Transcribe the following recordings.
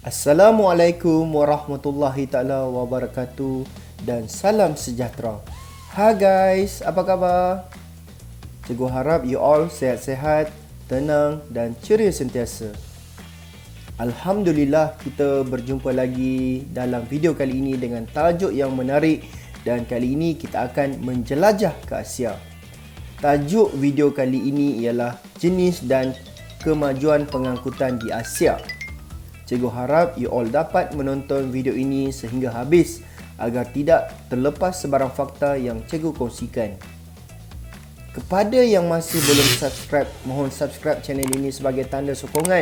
Assalamualaikum warahmatullahi taala wabarakatuh dan salam sejahtera. Hai guys, apa khabar? Cikgu harap you all sihat-sihat, tenang dan ceria sentiasa. Alhamdulillah, kita berjumpa lagi dalam video kali ini dengan tajuk yang menarik dan kali ini kita akan menjelajah ke Asia. Tajuk video kali ini ialah jenis dan kemajuan pengangkutan di Asia. Cikgu harap you all dapat menonton video ini sehingga habis agar tidak terlepas sebarang fakta yang cikgu kongsikan. Kepada yang masih belum subscribe, mohon subscribe channel ini sebagai tanda sokongan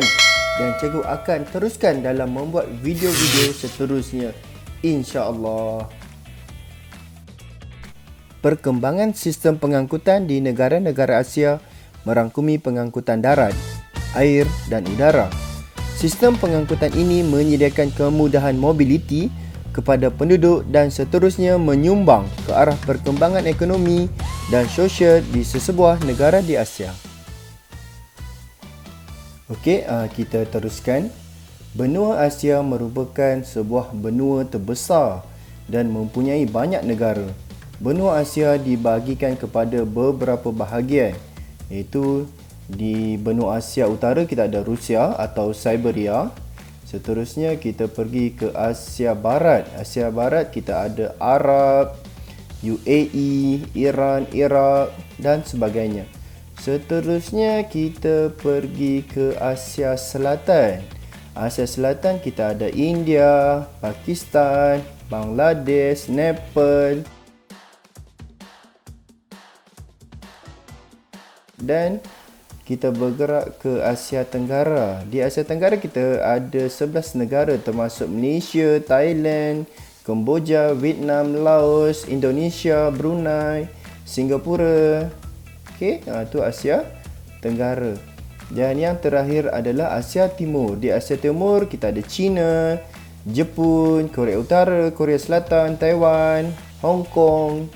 dan cikgu akan teruskan dalam membuat video-video seterusnya, insya-Allah. Perkembangan sistem pengangkutan di negara-negara Asia merangkumi pengangkutan darat, air dan udara. Sistem pengangkutan ini menyediakan kemudahan mobiliti kepada penduduk dan seterusnya menyumbang ke arah perkembangan ekonomi dan sosial di sesebuah negara di Asia. Okey, kita teruskan. Benua Asia merupakan sebuah benua terbesar dan mempunyai banyak negara. Benua Asia dibahagikan kepada beberapa bahagian, iaitu di benua Asia Utara kita ada Rusia atau Siberia. Seterusnya kita pergi ke Asia Barat. Asia Barat kita ada Arab, UAE, Iran, Iraq dan sebagainya. Seterusnya kita pergi ke Asia Selatan. Asia Selatan kita ada India, Pakistan, Bangladesh, Nepal dan kita bergerak ke Asia Tenggara. Di Asia Tenggara kita ada 11 negara termasuk Malaysia, Thailand, Kemboja, Vietnam, Laos, Indonesia, Brunei, Singapura. Okey, itu Asia Tenggara. Dan yang terakhir adalah Asia Timur. Di Asia Timur kita ada China, Jepun, Korea Utara, Korea Selatan, Taiwan, Hong Kong.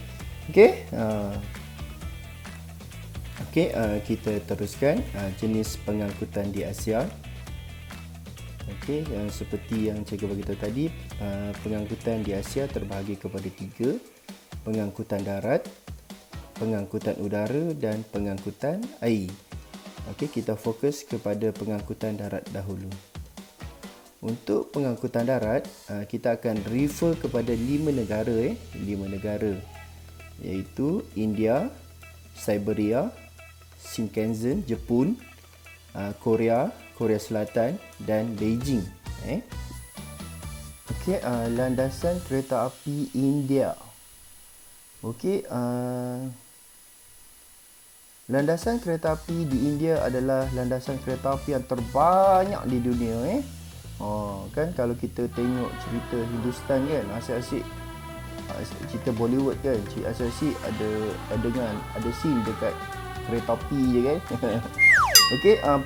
Okey, kita teruskan jenis pengangkutan di Asia. Seperti yang cikgu bagi tahu tadi, pengangkutan di Asia terbahagi kepada 3: pengangkutan darat, pengangkutan udara dan pengangkutan air. Kita fokus kepada pengangkutan darat dahulu. Untuk pengangkutan darat, kita akan refer kepada 5 negara, 5 negara, iaitu India, Siberia, Shinkansen, Jepun, Korea Selatan dan Beijing. Landasan kereta api India. Landasan kereta api di India adalah landasan kereta api yang terbanyak di dunia. Kan kalau kita tengok cerita Hindustan kan, asyik-asyik cerita Bollywood kan, asyik-asyik ada scene dekat kereta api je kan.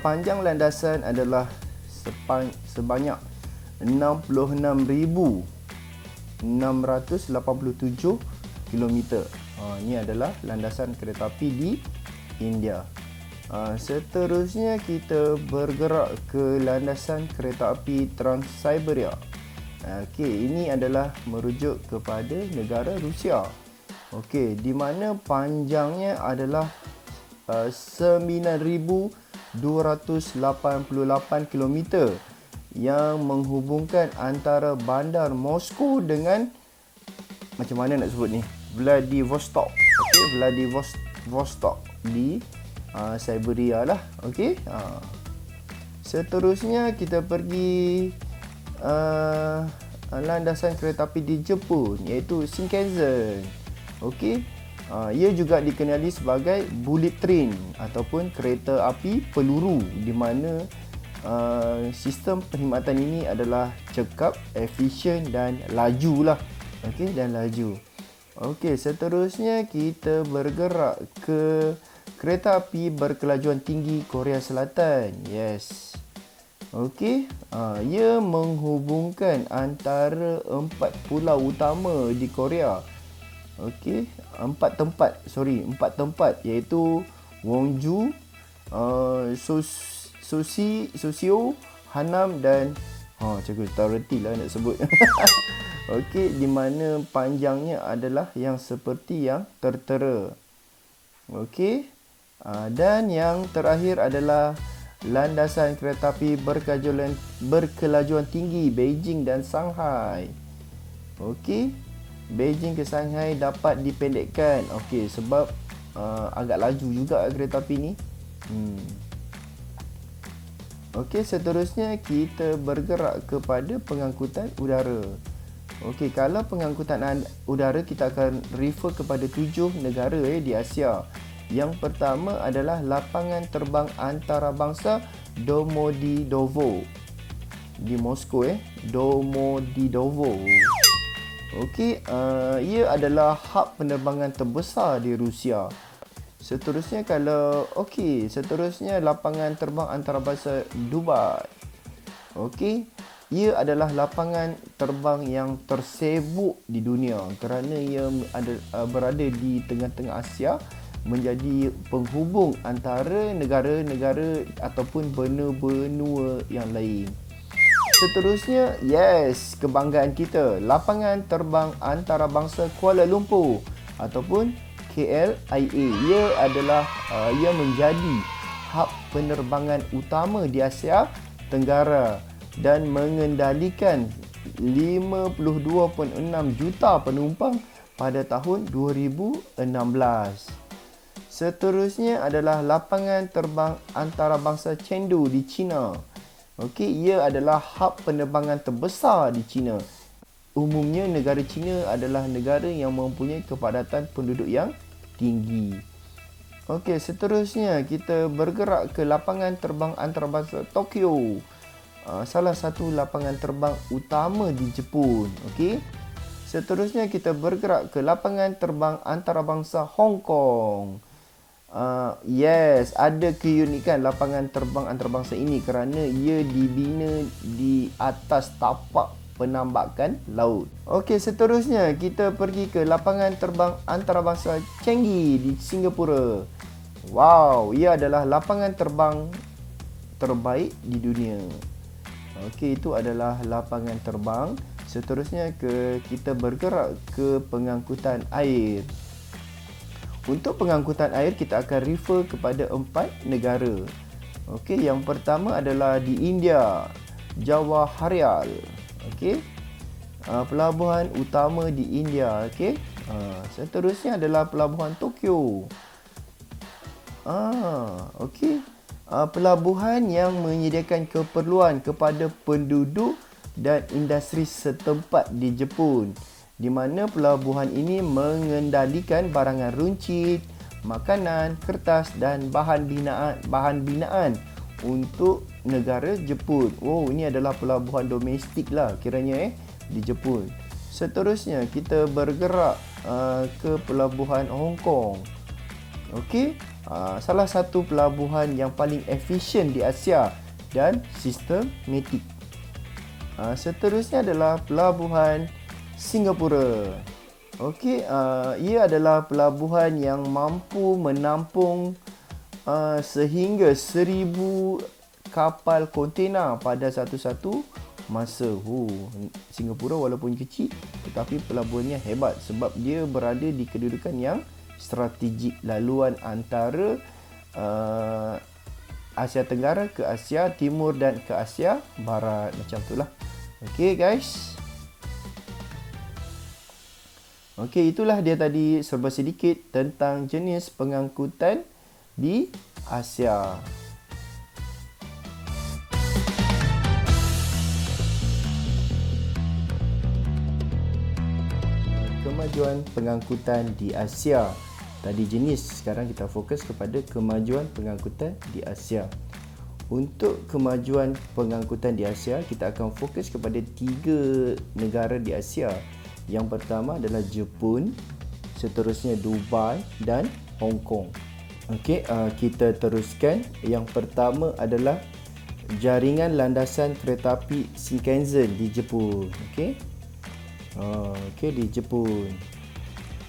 Panjang landasan adalah sebanyak 66,687 km. Ini adalah landasan kereta api di India. Seterusnya kita bergerak ke landasan kereta api Trans-Siberia. Ini adalah merujuk kepada negara Rusia. Di mana panjangnya adalah 9,288 km yang menghubungkan antara bandar Moskow dengan, macam mana nak sebut ni, Vladivostok. Vladivostok di Siberia lah. Seterusnya kita pergi landasan kereta api di Jepun, iaitu Shinkansen. Ia juga dikenali sebagai bullet train ataupun kereta api peluru, di mana sistem perkhidmatan ini adalah cekap, efisien dan laju lah. Seterusnya kita bergerak ke kereta api berkelajuan tinggi Korea Selatan. Ia menghubungkan antara 4 pulau utama di Korea. 4 tempat iaitu Wonju, Sosio, Hanam dan Cikgu tak reti lah nak sebut. Okey, di mana panjangnya adalah yang seperti yang tertera. Okey. Dan yang terakhir adalah landasan keretapi berkelajuan tinggi Beijing dan Shanghai. Okey. Beijing ke Shanghai dapat dipendekkan. Okey, sebab agak laju juga keretapi ni. Okey, seterusnya kita bergerak kepada pengangkutan udara. Okey, kalau pengangkutan udara kita akan refer kepada 7 negara di Asia. Yang pertama adalah lapangan terbang antarabangsa Domodedovo di Moskow Domodedovo. Okey, ia adalah hub penerbangan terbesar di Rusia. Seterusnya seterusnya lapangan terbang antarabangsa Dubai. Okey, ia adalah lapangan terbang yang tersibuk di dunia kerana ia berada di tengah-tengah Asia, menjadi penghubung antara negara-negara ataupun benua-benua yang lain. Seterusnya, kebanggaan kita, lapangan terbang antarabangsa Kuala Lumpur ataupun KLIA. Ia menjadi hub penerbangan utama di Asia Tenggara dan mengendalikan 52.6 juta penumpang pada tahun 2016. Seterusnya adalah lapangan terbang antarabangsa Chengdu di China. Okey, ia adalah hub penerbangan terbesar di China. Umumnya negara China adalah negara yang mempunyai kepadatan penduduk yang tinggi. Okey, seterusnya kita bergerak ke lapangan terbang antarabangsa Tokyo. Salah satu lapangan terbang utama di Jepun. Okey. Seterusnya kita bergerak ke lapangan terbang antarabangsa Hong Kong. Ada keunikan lapangan terbang antarabangsa ini kerana ia dibina di atas tapak penambakan laut. Okey, seterusnya kita pergi ke lapangan terbang antarabangsa Changi di Singapura. Wow, ia adalah lapangan terbang terbaik di dunia. Okey, itu adalah lapangan terbang. Seterusnya kita bergerak ke pengangkutan air. Untuk pengangkutan air kita akan refer kepada 4 negara. Okey, yang pertama adalah di India, Jawaharlal. Okey. Pelabuhan utama di India, okey. Seterusnya adalah pelabuhan Tokyo. Okey. Pelabuhan yang menyediakan keperluan kepada penduduk dan industri setempat di Jepun, di mana pelabuhan ini mengendalikan barangan runcit, makanan, kertas dan bahan binaan untuk negara Jepun. Ini adalah pelabuhan domestik lah kiranya di Jepun. Seterusnya kita bergerak ke pelabuhan Hong Kong. Okey, salah satu pelabuhan yang paling efisien di Asia dan sistematik. Seterusnya adalah pelabuhan Singapura. Okey, ia adalah pelabuhan yang mampu menampung sehingga 1,000 kapal kontena pada satu-satu masa. Singapura walaupun kecil tetapi pelabuhannya hebat sebab dia berada di kedudukan yang strategik laluan antara Asia Tenggara ke Asia Timur dan ke Asia Barat, macam itulah. Okey guys. Okey, itulah dia tadi serba sedikit tentang jenis pengangkutan di Asia. Kemajuan pengangkutan di Asia. Tadi jenis, sekarang kita fokus kepada kemajuan pengangkutan di Asia. Untuk kemajuan pengangkutan di Asia, kita akan fokus kepada 3 negara di Asia. Yang pertama adalah Jepun, seterusnya Dubai dan Hong Kong. Okey, kita teruskan. Yang pertama adalah jaringan landasan keretapi Shinkansen di Jepun. Okey. Di Jepun.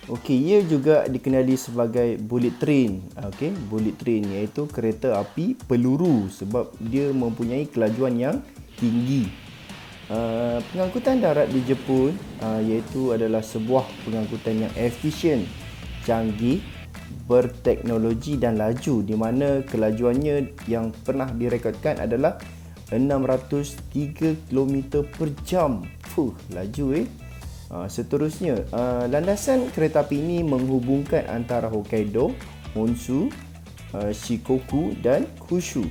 Okey, ia juga dikenali sebagai bullet train. Okey, bullet train iaitu kereta api peluru sebab dia mempunyai kelajuan yang tinggi. Pengangkutan darat di Jepun iaitu adalah sebuah pengangkutan yang efisien, canggih, berteknologi dan laju, di mana kelajuannya yang pernah direkodkan adalah 603 km per jam. Laju Seterusnya, landasan kereta api ini menghubungkan antara Hokkaido, Honshu, Shikoku dan Kyushu.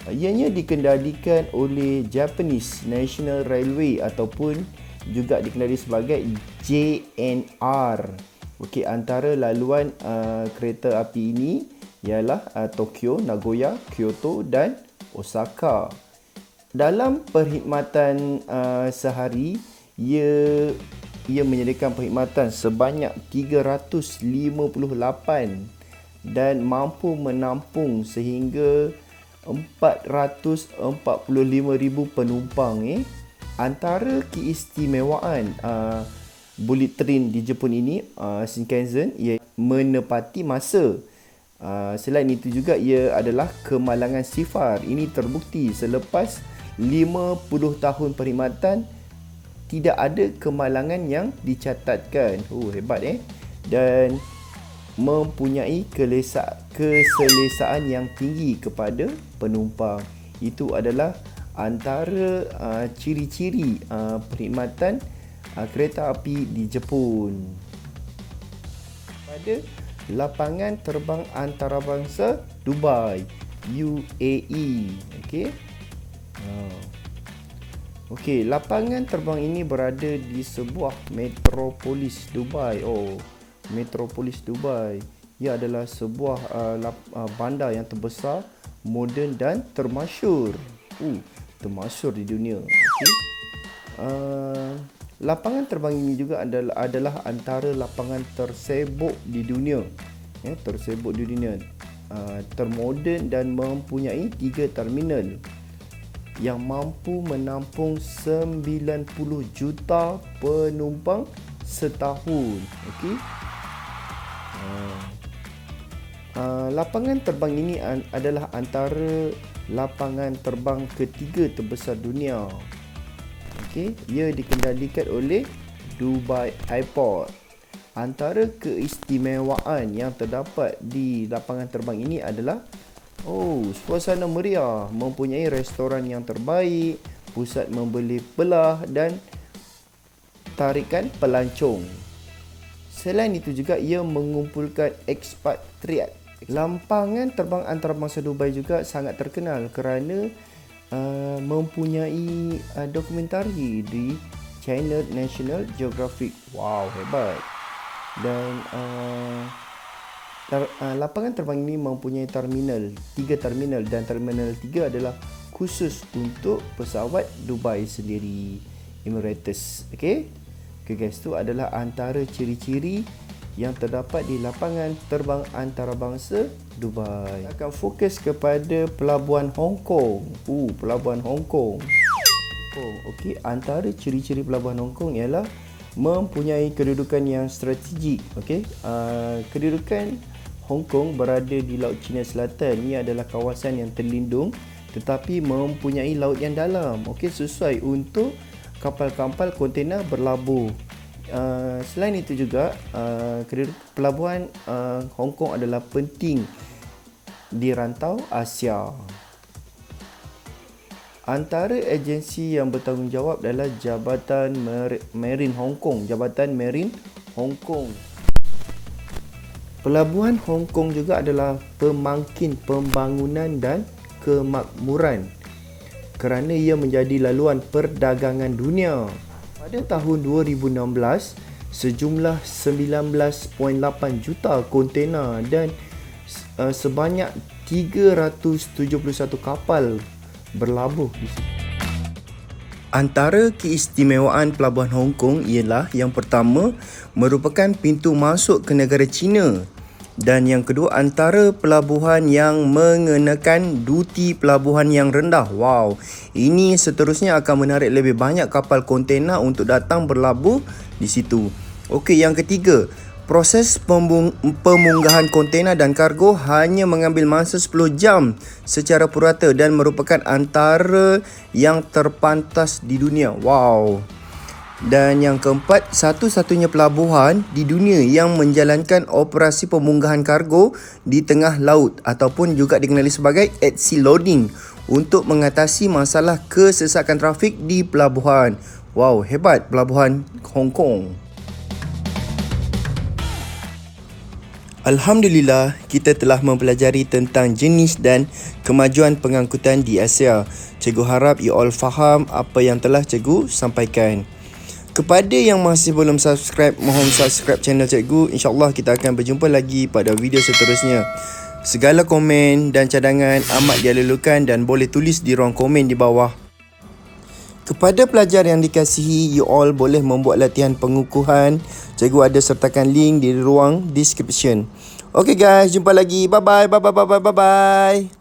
Ianya dikendalikan oleh Japanese National Railway ataupun juga dikenali sebagai JNR. Okey, antara laluan kereta api ini ialah Tokyo, Nagoya, Kyoto dan Osaka. Dalam perkhidmatan sehari, ia menyediakan perkhidmatan sebanyak 358 dan mampu menampung sehingga 445,000 penumpang. Antara keistimewaan bullet train di Jepun ini, Shinkansen, ia menepati masa. Selain itu juga ia adalah kemalangan sifar. Ini terbukti selepas 50 tahun perkhidmatan tidak ada kemalangan yang dicatatkan. Hebat Dan mempunyai keselesaan yang tinggi kepada penumpang. Itu adalah antara ciri-ciri perkhidmatan kereta api di Jepun. Pada lapangan terbang antarabangsa Dubai, UAE. Okey, lapangan terbang ini berada di sebuah metropolis Dubai. Metropolis Dubai. Ia adalah sebuah bandar yang terbesar, moden dan termasyur. Termasyur di dunia. Lapangan terbang ini juga adalah antara lapangan tersibuk di dunia. Tersibuk di dunia. Termoden dan mempunyai 3 terminal yang mampu menampung 90 juta penumpang setahun. Lapangan terbang ini adalah antara lapangan terbang ketiga terbesar dunia. Ia dikendalikan oleh Dubai Airport. Antara keistimewaan yang terdapat di lapangan terbang ini adalah suasana meriah, mempunyai restoran yang terbaik, pusat membeli belah dan tarikan pelancong. Selain itu juga ia mengumpulkan ekspatriat. Lapangan terbang antarabangsa Dubai juga sangat terkenal kerana mempunyai dokumentari di Channel National Geographic. Hebat. Dan lapangan terbang ini mempunyai 3 terminal dan terminal 3 adalah khusus untuk pesawat Dubai sendiri, Emirates. Guys, itu adalah antara ciri-ciri yang terdapat di lapangan terbang antarabangsa Dubai. Akan fokus kepada pelabuhan Hong Kong. Pelabuhan Hong Kong. Antara ciri-ciri pelabuhan Hong Kong ialah mempunyai kedudukan yang strategik. Kedudukan Hong Kong berada di Laut Cina Selatan. Ini adalah kawasan yang terlindung tetapi mempunyai laut yang dalam. Sesuai untuk kapal-kapal kontena berlabuh. Selain itu juga pelabuhan Hong Kong adalah penting di rantau Asia. Antara agensi yang bertanggungjawab adalah Jabatan Marine Hong Kong. Pelabuhan Hong Kong juga adalah pemangkin pembangunan dan kemakmuran kerana ia menjadi laluan perdagangan dunia. Pada tahun 2016, sejumlah 19.8 juta kontena dan sebanyak 371 kapal berlabuh di situ. Antara keistimewaan pelabuhan Hong Kong ialah yang pertama merupakan pintu masuk ke negara China dan yang kedua antara pelabuhan yang mengenakan duti pelabuhan yang rendah. Ini seterusnya akan menarik lebih banyak kapal kontena untuk datang berlabuh di situ. Yang ketiga, Proses pemunggahan kontena dan kargo hanya mengambil masa 10 jam secara purata dan merupakan antara yang terpantas di dunia. Wow. Dan yang keempat, satu-satunya pelabuhan di dunia yang menjalankan operasi pemunggahan kargo di tengah laut ataupun juga dikenali sebagai at sea loading untuk mengatasi masalah kesesakan trafik di pelabuhan. Wow, hebat pelabuhan Hong Kong. Alhamdulillah, kita telah mempelajari tentang jenis dan kemajuan pengangkutan di Asia. Cikgu harap you all faham apa yang telah cikgu sampaikan. Kepada yang masih belum subscribe, mohon subscribe channel cikgu. InsyaAllah kita akan berjumpa lagi pada video seterusnya. Segala komen dan cadangan amat dilalukan dan boleh tulis di ruang komen di bawah. Kepada pelajar yang dikasihi, you all boleh membuat latihan pengukuhan. Cikgu ada sertakan link di ruang description. Okay guys, jumpa lagi. Bye bye.